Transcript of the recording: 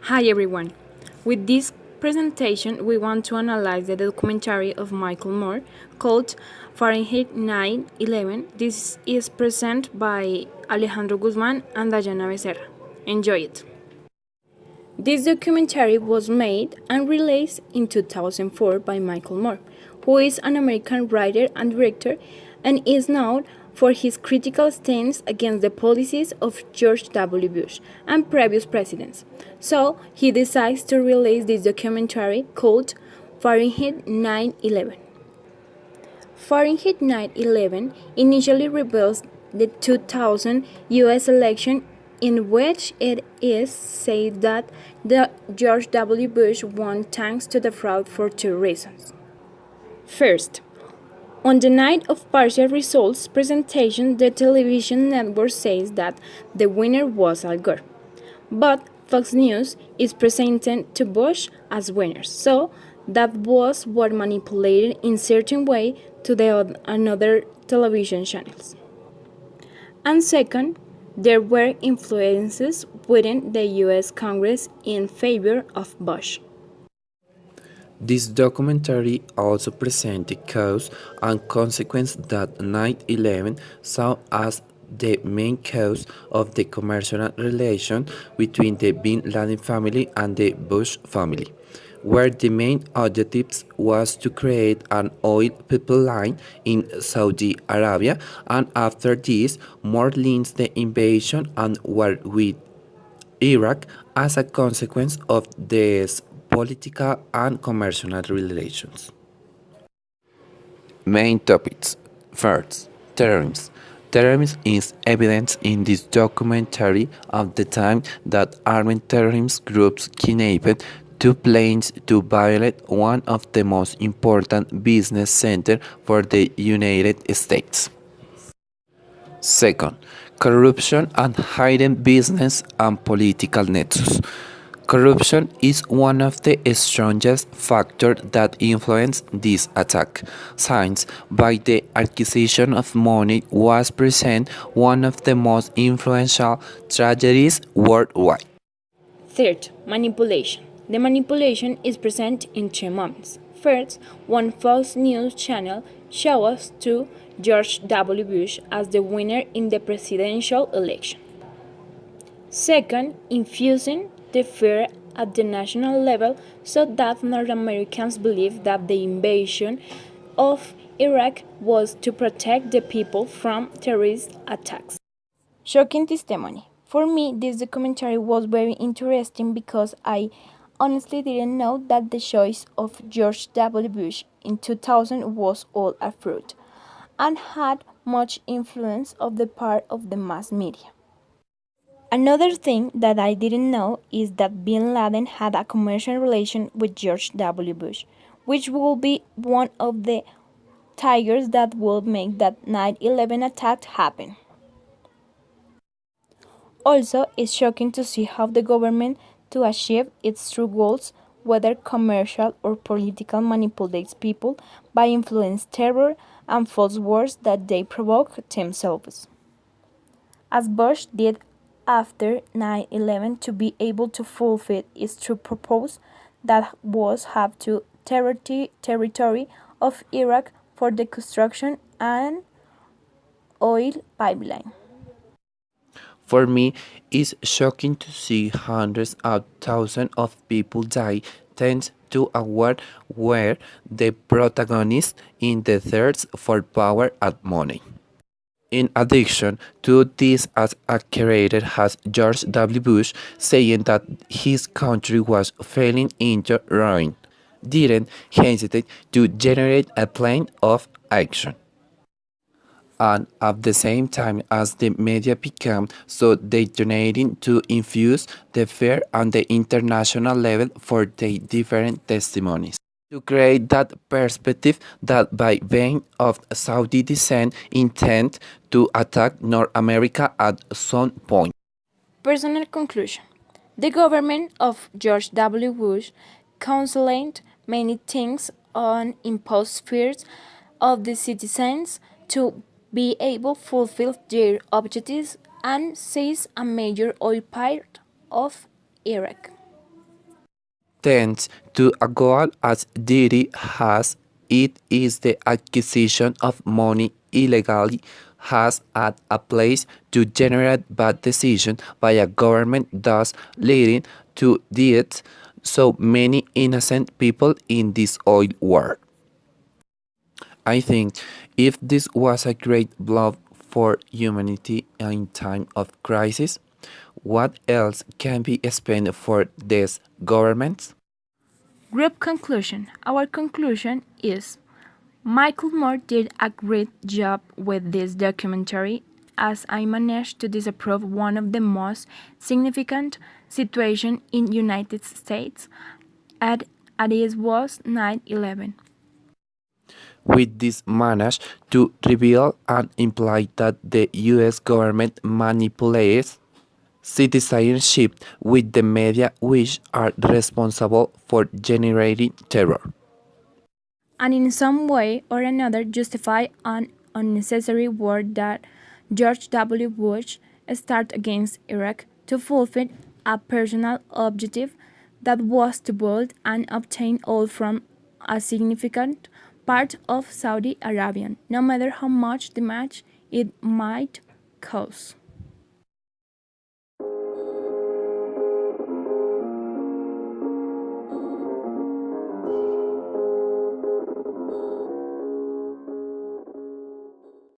Hi everyone. With this presentation, we want to analyze the documentary of Michael Moore called Fahrenheit 9/11. This is presented by Alejandro Guzman and Dayana Becerra. Enjoy it. This documentary was made and released in 2004 by Michael Moore, who is an American writer and director and is known for his critical stance against the policies of George W. Bush and previous presidents. So he decides to release this documentary called Fahrenheit 9/11. Fahrenheit 9/11 initially reveals the 2000 US election in which it is said that George W. Bush won thanks to the fraud for two reasons. First, on the night of partial results presentation, the television network says that the winner was Al Gore. But Fox News is presenting to Bush as winners, so that was what manipulated in certain way to the another television channels. And second, there were influences within the US Congress in favor of Bush. This documentary also presents the cause and consequence that 9/11 saw as the main cause of the commercial relation between the Bin Laden family and the Bush family, where the main objective was to create an oil pipeline in Saudi Arabia, and after this, more links the invasion and war with Iraq as a consequence of these political and commercial relations. Main topics. First, terrorism. Terrorism is evidence in this documentary of the time that armed terrorist groups kidnapped two planes to violate one of the most important business centers for the United States. Second, corruption and hidden business and political nexus. Corruption is one of the strongest factors that influence this attack, since by the acquisition of money was present one of the most influential tragedies worldwide. Third, manipulation. The manipulation is present in two moments. First, one Fox News channel shows to George W. Bush as the winner in the presidential election. Second, infusing the fear at the national level so that North Americans believe that the invasion of Iraq was to protect the people from terrorist attacks. Shocking testimony. For me, this documentary was very interesting because I honestly didn't know that the choice of George W. Bush in 2000 was all a fraud and had much influence of the part of the mass media. Another thing that I didn't know is that Bin Laden had a commercial relation with George W. Bush, which will be one of the tigers that will make that 9/11 attack happen. Also, it's shocking to see how the government, to achieve its true goals, whether commercial or political, manipulates people by influence terror and false wars that they provoke themselves. As Bush did after 9/11 to be able to fulfill its true purpose, that was have to territory of Iraq for the construction and oil pipeline. For me, it's shocking to see hundreds of thousands of people die thanks to a war where the protagonist in the thirst for power and money. In addition to this, as accurate has George W. Bush saying that his country was falling into ruin, didn't hesitate to generate a plan of action. And at the same time as the media became so detonating to infuse the fear on the international level for the different testimonies. To create that perspective that by being of Saudi descent intend to attack North America at some point. Personal conclusion. The government of George W. Bush counseled many things on imposed fears of the citizens to be able to fulfill their objectives and seize a major oil part of Iraq. tends to a goal as dirty as it is the acquisition of money illegally has at a place to generate bad decisions by a government, thus leading to deaths so many innocent people in this oil war. I think if this was a great blow for humanity in time of crisis, what else can be spent for these governments? Group conclusion. Our conclusion is Michael Moore did a great job with this documentary as I managed to disapprove one of the most significant situations in United States at it was 9/11. With this managed to reveal and imply that the US government manipulates citizenship with the media which are responsible for generating terror. And in some way or another justify an unnecessary war that George W. Bush started against Iraq to fulfill a personal objective that was to build and obtain oil from a significant part of Saudi Arabia, no matter how much damage it might cause.